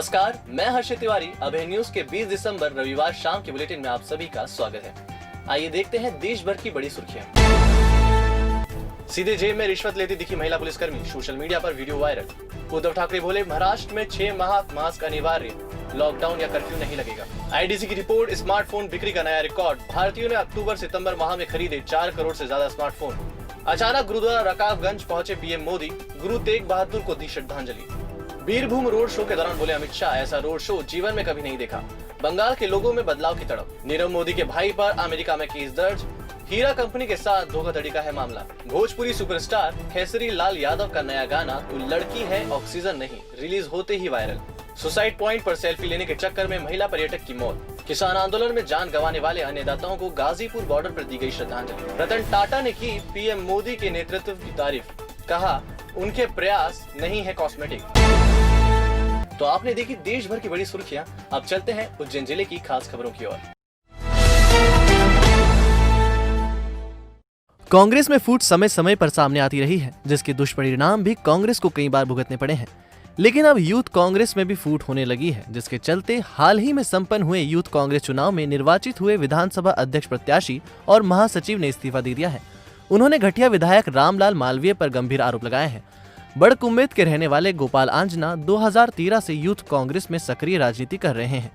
नमस्कार, मैं हर्षित तिवारी। अभय न्यूज के 20 दिसंबर रविवार शाम के बुलेटिन में आप सभी का स्वागत है। आइए देखते हैं देश भर की बड़ी सुर्खियां। सीधे जेब में रिश्वत लेती दिखी महिला पुलिसकर्मी, सोशल मीडिया पर वीडियो वायरल। उद्धव ठाकरे बोले, महाराष्ट्र में 6 माह मास्क अनिवार्य, लॉकडाउन या कर्फ्यू नहीं लगेगा। आईडीसी की रिपोर्ट, स्मार्टफोन बिक्री का नया रिकॉर्ड। भारतीयों ने अक्टूबर सितंबर माह में खरीदे 4 करोड़ से ज्यादा स्मार्टफोन। अचानक गुरुद्वारा रकाबगंज पहुंचे पीएम मोदी, गुरु तेग बहादुर को दी श्रद्धांजलि। बीरभूम रोड शो के दौरान बोले अमित शाह, ऐसा रोड शो जीवन में कभी नहीं देखा। बंगाल के लोगों में बदलाव की तड़प। नीरव मोदी के भाई पर अमेरिका में केस दर्ज। हीरा कंपनी के साथ धोखाधड़ी का है मामला। भोजपुरी सुपरस्टार केसरी लाल यादव का नया गाना तू लड़की है ऑक्सीजन नहीं रिलीज होते ही वायरल। सुसाइड पॉइंट पर सेल्फी लेने के चक्कर में महिला पर्यटक की मौत। किसान आंदोलन में जान गंवाने वाले अन्नदाताओं को गाजीपुर बॉर्डर पर दी गई श्रद्धांजलि। रतन टाटा ने की पीएम मोदी के नेतृत्व की तारीफ, कहा उनके प्रयास नहीं है कॉस्मेटिक। तो आपने देखी देश भर की बड़ी सुर्खियां। अब चलते हैं उज्जैन जिले की खास खबरों की ओर। कांग्रेस में फूट समय समय पर सामने आती रही है, जिसके दुष्परिणाम भी कांग्रेस को कई बार भुगतने पड़े हैं। लेकिन अब यूथ कांग्रेस में भी फूट होने लगी है, जिसके चलते हाल ही में संपन्न हुए यूथ कांग्रेस चुनाव में निर्वाचित हुए विधानसभा अध्यक्ष प्रत्याशी और महासचिव ने इस्तीफा दे दिया है। उन्होंने घटिया विधायक रामलाल मालवीय पर गंभीर आरोप लगाए हैं। बड़कुम्मेद के रहने वाले गोपाल आंजना 2013 से यूथ कांग्रेस में सक्रिय राजनीति कर रहे हैं।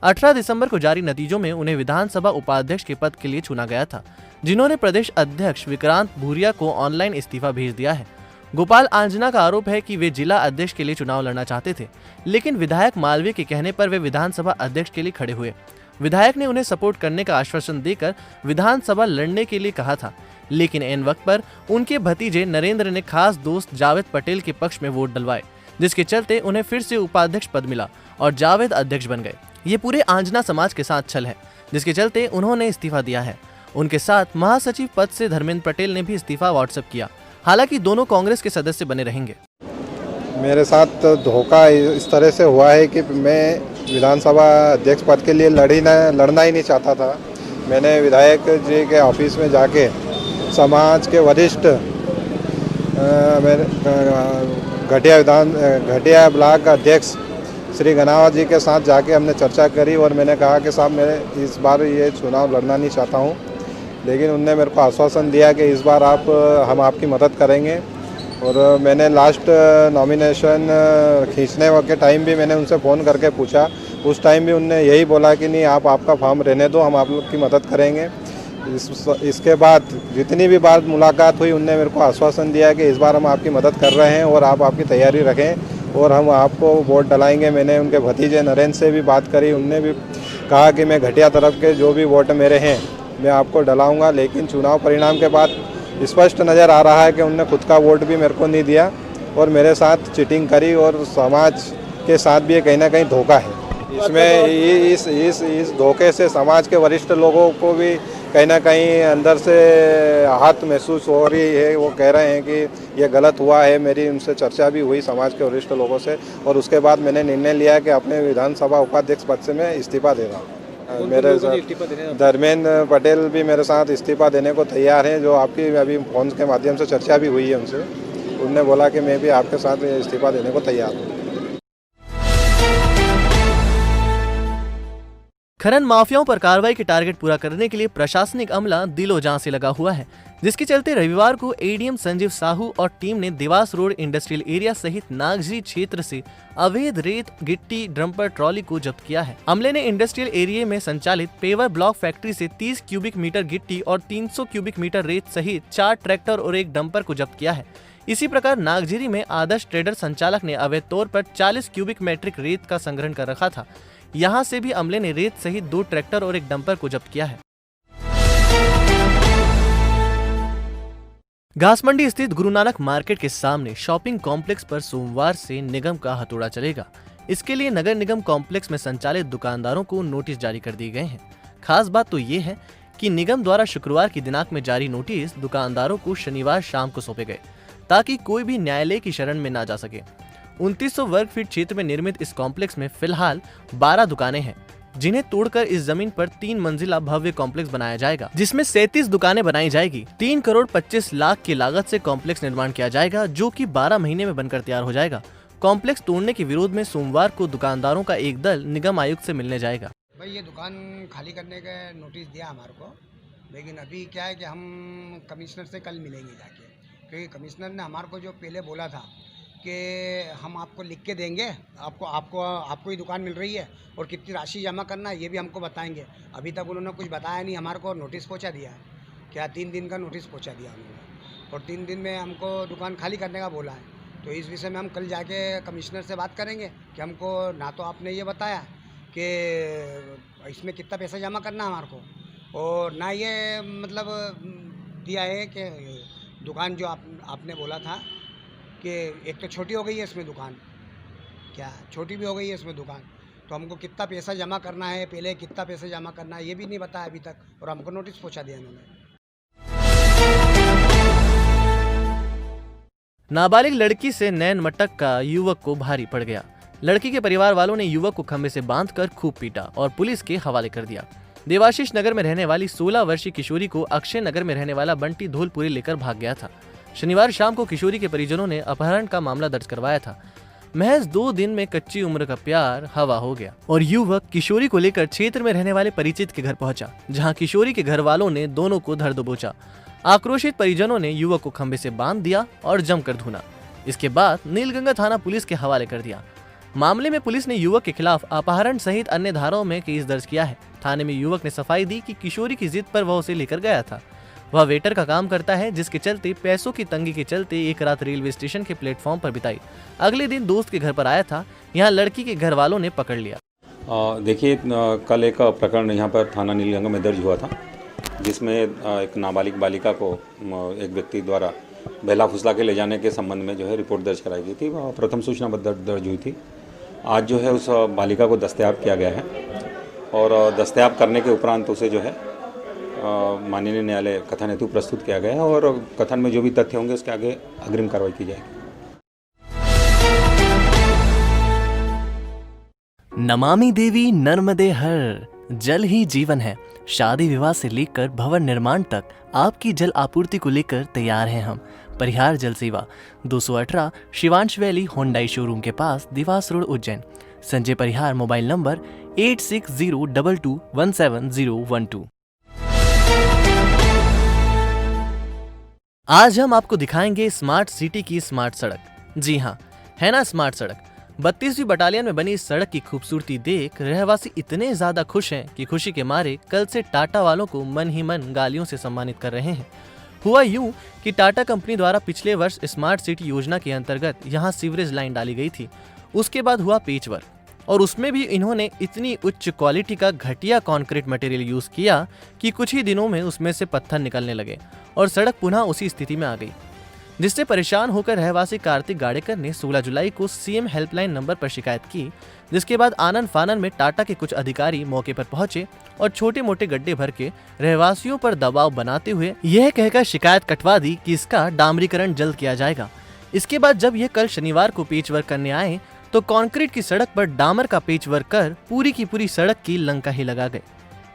18 दिसंबर को जारी नतीजों में उन्हें विधानसभा उपाध्यक्ष के पद के लिए चुना गया था, जिन्होंने प्रदेश अध्यक्ष विक्रांत भूरिया को ऑनलाइन इस्तीफा भेज दिया है। गोपाल आंजना का आरोप है कि वे जिला अध्यक्ष के लिए चुनाव लड़ना चाहते थे, लेकिन विधायक मालवीय के कहने पर वे विधानसभा अध्यक्ष के लिए खड़े हुए। विधायक ने उन्हें सपोर्ट करने का आश्वासन देकर विधानसभा लड़ने के लिए कहा था, लेकिन एन वक्त पर उनके भतीजे नरेंद्र ने खास दोस्त जावेद पटेल के पक्ष में वोट डलवाए, जिसके चलते उन्हें फिर से उपाध्यक्ष पद मिला और जावेद अध्यक्ष बन गए। ये पूरे आंजना समाज के साथ छल है, जिसके चलते उन्होंने इस्तीफा दिया है। उनके साथ महासचिव पद से धर्मेंद्र पटेल ने भी इस्तीफा व्हाट्सएप किया। हालांकि दोनों कांग्रेस के सदस्य बने रहेंगे। मेरे साथ धोखा इस तरह से हुआ है कि मैं विधानसभा अध्यक्ष पद के लिए लड़ना ही नहीं चाहता था। मैंने विधायक जी के ऑफिस में जाके समाज के वरिष्ठ घटिया ब्लॉक अध्यक्ष श्री गनावत जी के साथ जाके हमने चर्चा करी और मैंने कहा कि साहब मैं इस बार ये चुनाव लड़ना नहीं चाहता हूँ, लेकिन उनने मेरे को आश्वासन दिया कि इस बार हम आपकी मदद करेंगे। और मैंने लास्ट नॉमिनेशन खींचने के टाइम भी मैंने उनसे फ़ोन करके पूछा, उस टाइम भी उनने यही बोला कि नहीं आप आपका फॉर्म रहने दो, हम आप लोग की मदद करेंगे। इसके बाद जितनी भी बार मुलाकात हुई उनने मेरे को आश्वासन दिया कि इस बार हम आपकी मदद कर रहे हैं और आप आपकी तैयारी रखें और हम आपको वोट डलाएंगे। मैंने उनके भतीजे नरेंद्र से भी बात करी, उनने भी कहा कि मैं घटिया तरफ के जो भी वोट मेरे हैं मैं आपको डलाऊंगा। लेकिन चुनाव परिणाम के बाद स्पष्ट नज़र आ रहा है कि उनने खुद का वोट भी मेरे को नहीं दिया और मेरे साथ चीटिंग करी और समाज के साथ भी कहीं ना कहीं धोखा है। इसमें इस धोखे से समाज के वरिष्ठ लोगों को भी कहीं ना कहीं अंदर से आहत महसूस हो रही है। वो कह रहे हैं कि ये गलत हुआ है। मेरी उनसे चर्चा भी हुई समाज के वरिष्ठ लोगों से और उसके बाद मैंने निर्णय लिया कि अपने विधानसभा उपाध्यक्ष पद से मैं इस्तीफा दे रहा हूँ। मेरे साथ धर्मेंद्र पटेल भी मेरे साथ इस्तीफा देने को तैयार हैं, जो आपकी अभी फोन के माध्यम से चर्चा भी हुई है उनसे। उनने बोला कि मैं भी आपके साथ इस्तीफा देने को तैयार हूँ। खनन माफियाओं पर कार्रवाई के टारगेट पूरा करने के लिए प्रशासनिक अमला दिलो जान से लगा हुआ है, जिसके चलते रविवार को एडीएम संजीव साहू और टीम ने देवास रोड इंडस्ट्रियल एरिया सहित नागजी क्षेत्र से अवैध रेत गिट्टी डंपर ट्रॉली को जब्त किया है। अमले ने इंडस्ट्रियल एरिया में संचालित पेवर ब्लॉक फैक्ट्री से 30 क्यूबिक मीटर गिट्टी और 300 क्यूबिक मीटर रेत सहित 4 ट्रैक्टर और 1 डंपर को जब्त किया है। इसी प्रकार नागजीरी में आदर्श ट्रेडर संचालक ने अवैध तौर पर 40 क्यूबिक मीट्रिक रेत का संग्रहण कर रखा था। यहाँ से भी अमले ने रेत सहित 2 ट्रैक्टर और 1 डंपर को जब्त किया है। घासमंडी स्थित गुरु नानक मार्केट के सामने शॉपिंग कॉम्प्लेक्स पर सोमवार से निगम का हथौड़ा चलेगा। इसके लिए नगर निगम कॉम्प्लेक्स में संचालित दुकानदारों को नोटिस जारी कर दिए गए हैं। खास बात तो ये है कि निगम द्वारा शुक्रवार की दिनांक में जारी नोटिस दुकानदारों को शनिवार शाम को सौंपे गए, ताकि कोई भी न्यायालय की शरण में न जा सके। 2900 वर्ग फीट क्षेत्र में निर्मित इस कॉम्प्लेक्स में फिलहाल 12 दुकानें हैं, जिन्हें तोड़कर इस जमीन पर 3 मंजिला भव्य कॉम्प्लेक्स बनाया जाएगा, जिसमें 37 दुकानें बनाई जाएगी। 3 करोड़ 25 लाख की लागत से कॉम्प्लेक्स निर्माण किया जाएगा, जो कि 12 महीने में बनकर तैयार हो जाएगा। कॉम्प्लेक्स तोड़ने के विरोध में सोमवार को दुकानदारों का एक दल निगम आयुक्त से मिलने जाएगा। भाई ये दुकान खाली करने का नोटिस दिया हमारे को, लेकिन अभी क्या है कि हम कमिश्नर से कल मिलेंगे जाके, क्योंकि कमिश्नर ने हमारे को जो पहले बोला था कि हम आपको लिख के देंगे, आपको ही दुकान मिल रही है और कितनी राशि जमा करना है ये भी हमको बताएंगे। अभी तक उन्होंने कुछ बताया नहीं, हमारे को नोटिस पहुंचा दिया है, क्या 3 दिन का नोटिस पहुंचा दिया उन्होंने, और 3 दिन में हमको दुकान खाली करने का बोला है। तो इस विषय में हम कल जाके कमिश्नर से बात करेंगे कि हमको ना तो आपने ये बताया कि इसमें कितना पैसा जमा करना है हमारे को, और ना ये मतलब दिया है कि दुकान जो आपने बोला था कि एक तो छोटी हो गई है इसमें दुकान, क्या छोटी भी हो गई है इसमें दुकान, तो हमको कितना पैसा जमा करना है, पहले कितना पैसा जमा करना है ये भी नहीं बताया अभी तक, और हमको नोटिस पहुंचा दिया इन्होंने। नाबालिग लड़की से नैन मटक का युवक को भारी पड़ गया। लड़की के परिवार वालों ने युवक को खंबे से बांधकर खूब पीटा और पुलिस के हवाले कर दिया। देवाशीष नगर में रहने वाली 16 वर्षीय किशोरी को अक्षय नगर में रहने वाला बंटी धूलपुरी लेकर भाग गया था। शनिवार शाम को किशोरी के परिजनों ने अपहरण का मामला दर्ज करवाया था। महज 2 दिन में कच्ची उम्र का प्यार हवा हो गया और युवक किशोरी को लेकर क्षेत्र में रहने वाले परिचित के घर पहुंचा, जहां किशोरी के घर वालों ने दोनों को धर दबोचा। आक्रोशित परिजनों ने युवक को खंबे से बांध दिया और जमकर धुना। इसके बाद नीलगंगा थाना पुलिस के हवाले कर दिया। मामले में पुलिस ने युवक के खिलाफ अपहरण सहित अन्य धाराओं में केस दर्ज किया है। थाने में युवक ने सफाई दी कि किशोरी की जिद पर वह उसे लेकर गया था। वह वेटर का काम करता है, जिसके चलते पैसों की तंगी के चलते एक रात रेलवे स्टेशन के प्लेटफॉर्म पर बिताई। अगले दिन दोस्त के घर पर आया था, यहाँ लड़की के घर वालों ने पकड़ लिया। देखिए, कल एक प्रकरण यहाँ पर थाना नीलगंगा में दर्ज हुआ था, जिसमें एक नाबालिग बालिका को एक व्यक्ति द्वारा बहला फुसला के ले जाने के संबंध में जो है रिपोर्ट दर्ज कराई गई थी। प्रथम सूचना दर्ज हुई थी। आज जो है उस बालिका को दस्तयाब किया गया है और दस्तयाब करने के उपरांत उसे जो है माननीय न्यायालय कथन हेतु प्रस्तुत किया गया है और कथन में जो भी तथ्य होंगे उसके आगे अग्रिम कार्रवाई की जाएगी। नमामि देवी नर्मदे हर, जल ही जीवन है। शादी विवाह से लेकर भवन निर्माण तक आपकी जल आपूर्ति को लेकर तैयार हैं हम। परिहार जल सेवा 218 शिवांश वैली होंडाई शोरूम के पास, देवास रोड, उज्जैन। संजय परिहार, मोबाइल नंबर 860222170012। आज हम आपको दिखाएंगे स्मार्ट सिटी की स्मार्ट सड़क। जी हाँ, है ना स्मार्ट सड़क। 32वीं बटालियन में बनी इस सड़क की खूबसूरती देख रहवासी इतने ज्यादा खुश हैं कि खुशी के मारे कल से टाटा वालों को मन ही मन गालियों से सम्मानित कर रहे हैं। हुआ यूं कि टाटा कंपनी द्वारा पिछले वर्ष स्मार्ट सिटी योजना के अंतर्गत यहां सीवरेज लाइन डाली गई थी। उसके बाद हुआ पेच वर्क और उसमें भी इन्होंने इतनी उच्च क्वालिटी का घटिया कंक्रीट मटेरियल यूज किया कि कुछ ही दिनों में उसमें से पत्थर निकलने लगे और सड़क पुनः उसी स्थिति में आ गई, जिससे परेशान होकर रहवासी कार्तिक गाड़ेकर ने 16 जुलाई को सीएम हेल्पलाइन नंबर पर शिकायत की। जिसके बाद आनन फानन में टाटा के कुछ अधिकारी मौके पर पहुंचे और छोटे मोटे गड्ढे भर के रहवासियों पर दबाव बनाते हुए यह कहकर शिकायत कटवा दी कि इसका डामरीकरण जल्द किया जाएगा। इसके बाद जब यह कल शनिवार को पेच वर्क करने आए तो कंक्रीट की सड़क पर डामर का पेच वर्क कर पूरी की पूरी सड़क की लंका ही लगा गए।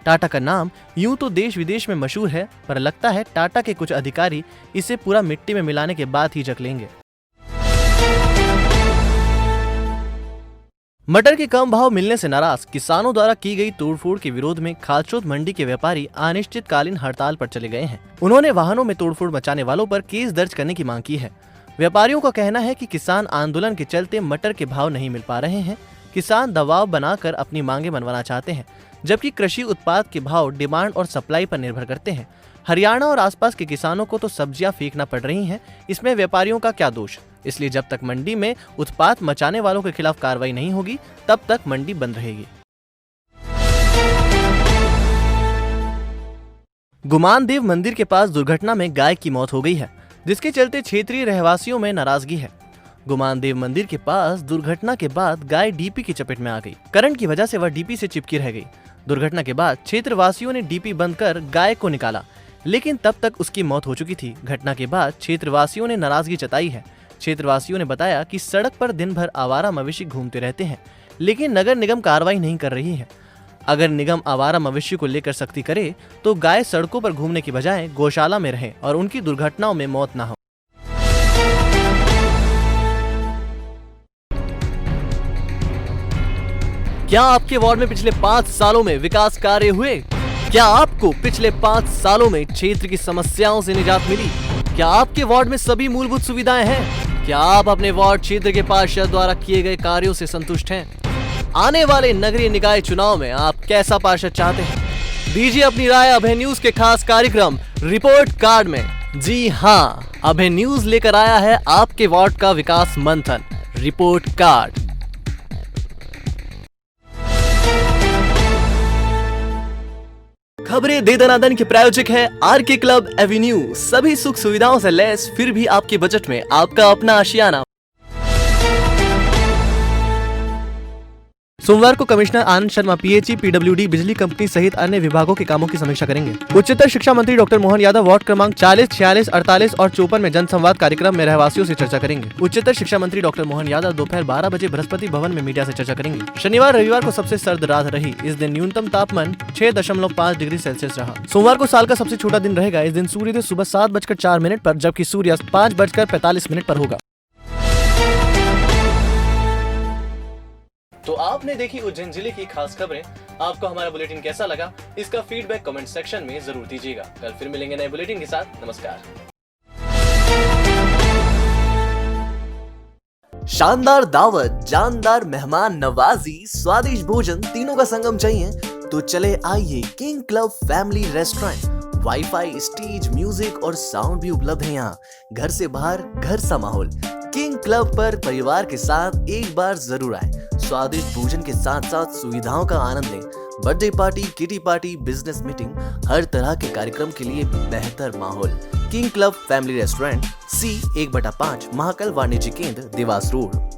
टाटा का नाम यूं तो देश विदेश में मशहूर है, पर लगता है टाटा के कुछ अधिकारी इसे पूरा मिट्टी में मिलाने के बाद ही जक लेंगे। मटर के कम भाव मिलने से नाराज किसानों द्वारा की गई तोड़फोड़ के विरोध में खालचोद मंडी के व्यापारी अनिश्चितकालीन हड़ताल पर चले गए हैं। उन्होंने वाहनों में तोड़फोड़ मचाने वालों पर केस दर्ज करने की मांग की है। व्यापारियों का कहना है कि किसान आंदोलन के चलते मटर के भाव नहीं मिल पा रहे हैं। किसान दबाव बनाकर अपनी मांगे मनवाना चाहते हैं, जबकि कृषि उत्पाद के भाव डिमांड और सप्लाई पर निर्भर करते हैं। हरियाणा और आसपास के किसानों को तो सब्जियां फेंकना पड़ रही हैं, इसमें व्यापारियों का क्या दोष। इसलिए जब तक मंडी में उत्पाद मचाने वालों के खिलाफ कार्रवाई नहीं होगी तब तक मंडी बंद रहेगी। गुमानदेव मंदिर के पास दुर्घटना में गाय की मौत हो गई है, जिसके चलते क्षेत्रीय रहवासियों में नाराजगी है। गुमानदेव मंदिर के पास दुर्घटना के बाद गाय डीपी की चपेट में आ गई। करंट की वजह से वह डीपी से चिपकी रह गई। दुर्घटना के बाद क्षेत्रवासियों ने डीपी बंद कर गाय को निकाला, लेकिन तब तक उसकी मौत हो चुकी थी। घटना के बाद क्षेत्रवासियों ने नाराजगी जताई है। क्षेत्रवासियों ने बताया कि सड़क पर दिन भर आवारा मवेशी घूमते रहते हैं, लेकिन नगर निगम कार्रवाई नहीं कर रही है। अगर निगम आवारा मवेशी को लेकर सख्ती करे तो गाय सड़कों पर घूमने की बजाय गौशाला में रहे और उनकी दुर्घटनाओं में मौत न हो। क्या आपके वार्ड में पिछले 5 सालों में विकास कार्य हुए? क्या आपको पिछले 5 सालों में क्षेत्र की समस्याओं से निजात मिली? क्या आपके वार्ड में सभी मूलभूत सुविधाएं हैं? क्या आप अपने वार्ड क्षेत्र के पार्षद द्वारा किए गए कार्यों से संतुष्ट हैं? आने वाले नगरीय निकाय चुनाव में आप कैसा पार्षद चाहते हैं? दीजिए अपनी राय अभय न्यूज के खास कार्यक्रम रिपोर्ट कार्ड में। जी हाँ, अभय न्यूज लेकर आया है आपके वार्ड का विकास मंथन, रिपोर्ट कार्ड। खबरें दे दनादन के प्रायोजक है आरके क्लब एवेन्यू। सभी सुख सुविधाओं से लैस फिर भी आपके बजट में आपका अपना आशियाना। सोमवार को commissioner Anand Sharma PHE, PWD, बिजली कंपनी सहित अन्य विभागों के कामों की समीक्षा करेंगे। उच्चतर शिक्षा मंत्री डॉक्टर मोहन यादव वार्ड क्रमांक 40, 46, 48 और 54 में जनसंवाद कार्यक्रम में रहवासियों से चर्चा करेंगे। उच्चतर शिक्षा मंत्री डॉक्टर मोहन यादव दोपहर 12 बजे बृहस्पति भवन में मीडिया से चर्चा करेंगे। शनिवार रविवार को सबसे सर्द रात रही। इस दिन न्यूनतम तापमान 6.5 डिग्री सेल्सियस रहा। सोमवार को साल का सबसे छोटा दिन रहेगा। इस दिन सूर्योदय सुबह 7:04 पर जबकि सूर्यास्त 5:45 पर होगा। तो आपने देखी उज्जैन जिले की खास खबरें। आपको हमारा बुलेटिन कैसा लगा, इसका फीडबैक कमेंट सेक्शन में जरूर दीजिएगा। कल फिर मिलेंगे नए बुलेटिन के साथ। नमस्कार। शानदार दावत, जानदार मेहमान नवाजी, स्वादिष्ट भोजन, तीनों का संगम चाहिए तो चले आइए king club family restaurant. Wifi, stage, music और साउंड भी उपलब्ध है यहाँ। घर से बाहर घर सा माहौल। किंग क्लब पर परिवार के साथ एक बार जरूर आए। स्वादिष्ट भोजन के साथ साथ सुविधाओं का आनंद लें। Birthday party, kitty party, business meeting, हर तरह के कार्यक्रम के लिए बेहतर माहौल। King club family restaurant, C1/5, Mahakal वाणिज्य केंद्र, देवास रोड।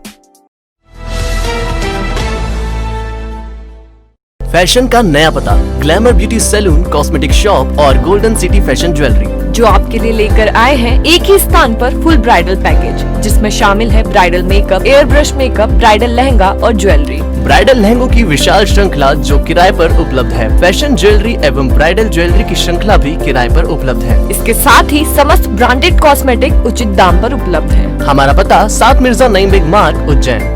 फैशन का नया पता, glamour beauty salon, cosmetic shop और गोल्डन सिटी फैशन ज्वेलरी, जो आपके लिए लेकर आए हैं एक ही स्थान पर फुल ब्राइडल पैकेज, जिसमें शामिल है bridal makeup, air brush makeup, bridal lehenga और ज्वेलरी। ब्राइडल लहंगों की विशाल श्रृंखला जो किराए पर उपलब्ध है। फैशन ज्वेलरी एवं ब्राइडल ज्वेलरी की श्रृंखला भी किराए पर उपलब्ध है। इसके साथ ही समस्त ब्रांडेड कॉस्मेटिक उचित दाम पर उपलब्ध है। हमारा पता 7 मिर्जा नईम बेग मार्ग, उज्जैन।